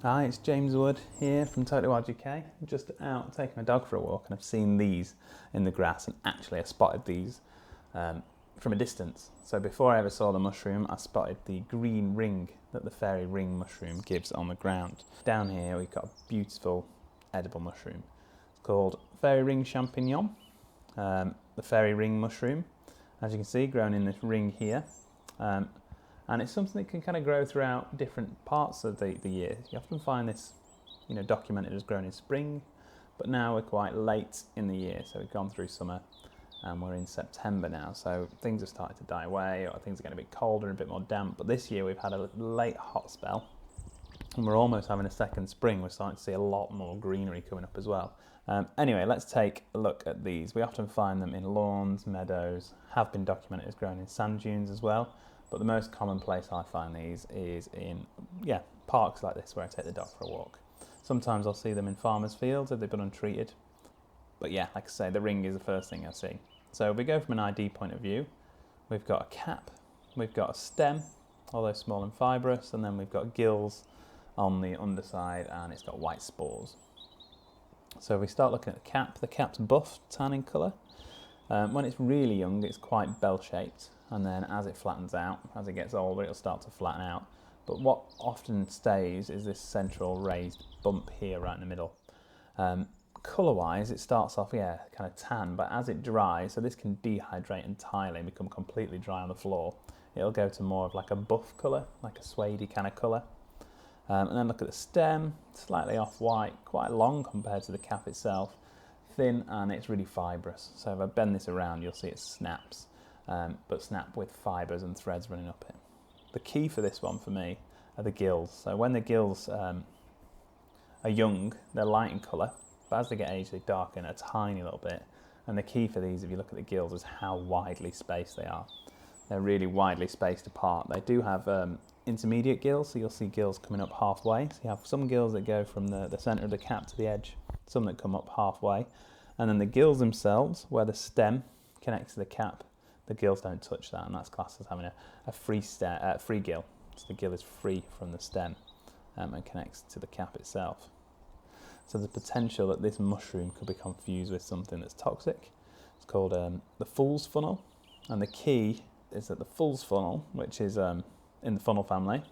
Hi, it's James Wood here from Totally Wild UK. I'm just out taking my dog for a walk and I've seen these in the grass, and actually I spotted these from a distance. So before I ever saw the mushroom, I spotted the green ring that the fairy ring mushroom gives on the ground. Down here we've got a beautiful edible mushroom. It's called fairy ring champignon, the fairy ring mushroom. As you can see, grown in this ring here. And it's something that can kind of grow throughout different parts of the year. You often find this, documented as grown in spring, but now we're quite late in the year, so we've gone through summer and we're in September now, so things have started to die away, or things are getting a bit colder and a bit more damp. But this year we've had a late hot spell, and we're almost having a second spring. We're starting to see a lot more greenery coming up as well. Anyway, let's take a look at these. We often find them in lawns, meadows, have been documented as growing in sand dunes as well. But the most common place I find these is in, parks like this where I take the dog for a walk. Sometimes I'll see them in farmers' fields if they've been untreated. But yeah, like I say, the ring is the first thing I see. So if we go from an ID point of view, we've got a cap, we've got a stem, although small and fibrous, and then we've got gills on the underside, and it's got white spores. So if we start looking at the cap's buff, tan in colour. When it's really young, it's quite bell-shaped, and then as it flattens out, as it gets older, it'll start to flatten out. But what often stays is this central raised bump here right in the middle. Colour-wise, it starts off, kind of tan, but as it dries, so this can dehydrate entirely and become completely dry on the floor, it'll go to more of like a buff colour, like a suede kind of colour. And then look at the stem, slightly off-white, quite long compared to the cap itself, thin, and it's really fibrous. So if I bend this around, you'll see it snaps, but snap with fibres and threads running up it. The key for this one for me are the gills. So when the gills are young, they're light in colour, but as they get aged, they darken a tiny little bit. And the key for these, if you look at the gills, is how widely spaced they are. They're really widely spaced apart. They do have intermediate gills, so you'll see gills coming up halfway. So you have some gills that go from the centre of the cap to the edge, some that come up halfway. And then the gills themselves, where the stem connects to the cap, the gills don't touch that, and that's classed as having a free gill. So the gill is free from the stem and connects to the cap itself. So there's potential that this mushroom could be confused with something that's toxic. It's called the fool's funnel, and the key is that the fool's funnel, which is in the funnel family,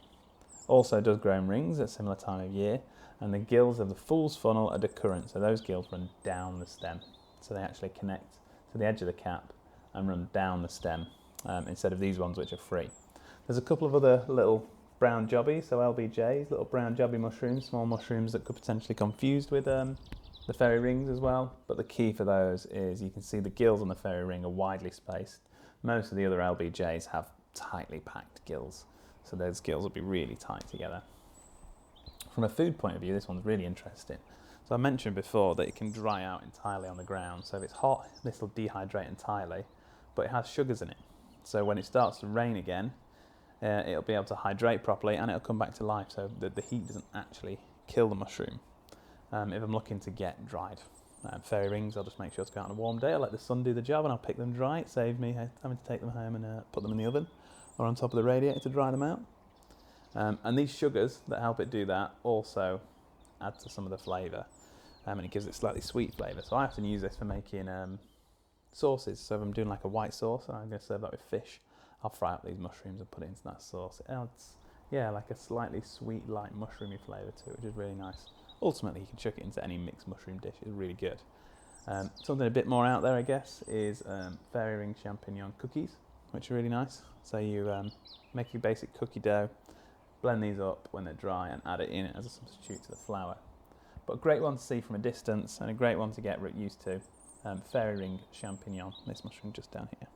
also does grow in rings at a similar time of year, and the gills of the fool's funnel are decurrent, so those gills run down the stem. So they actually connect to the edge of the cap and run down the stem, instead of these ones which are free. There's a couple of other little brown jobbies, so LBJs, little brown jobby mushrooms, small mushrooms that could potentially be confused with the fairy rings as well. But the key for those is you can see the gills on the fairy ring are widely spaced. Most of the other LBJs have tightly packed gills, so those gills will be really tight together. From a food point of view, this one's really interesting. So I mentioned before that it can dry out entirely on the ground. So if it's hot, this will dehydrate entirely, but it has sugars in it. So when it starts to rain again, it'll be able to hydrate properly and it'll come back to life, so that the heat doesn't actually kill the mushroom. If I'm looking to get dried fairy rings, I'll just make sure to go out on a warm day. I'll let the sun do the job and I'll pick them dry. It saves me having to take them home and put them in the oven or on top of the radiator to dry them out. And these sugars that help it do that also add to some of the flavour, and it gives it slightly sweet flavour. So I often use this for making sauces. So if I'm doing like a white sauce and I'm going to serve that with fish, I'll fry up these mushrooms and put it into that sauce. It adds, like a slightly sweet, light mushroomy flavour to it, which is really nice. Ultimately, you can chuck it into any mixed mushroom dish. It's really good. Something a bit more out there, I guess, is fairy ring champignon cookies, which are really nice. So you make your basic cookie dough, blend these up when they're dry and add it in as a substitute to the flour. But a great one to see from a distance and a great one to get used to, fairy ring champignon, this mushroom just down here.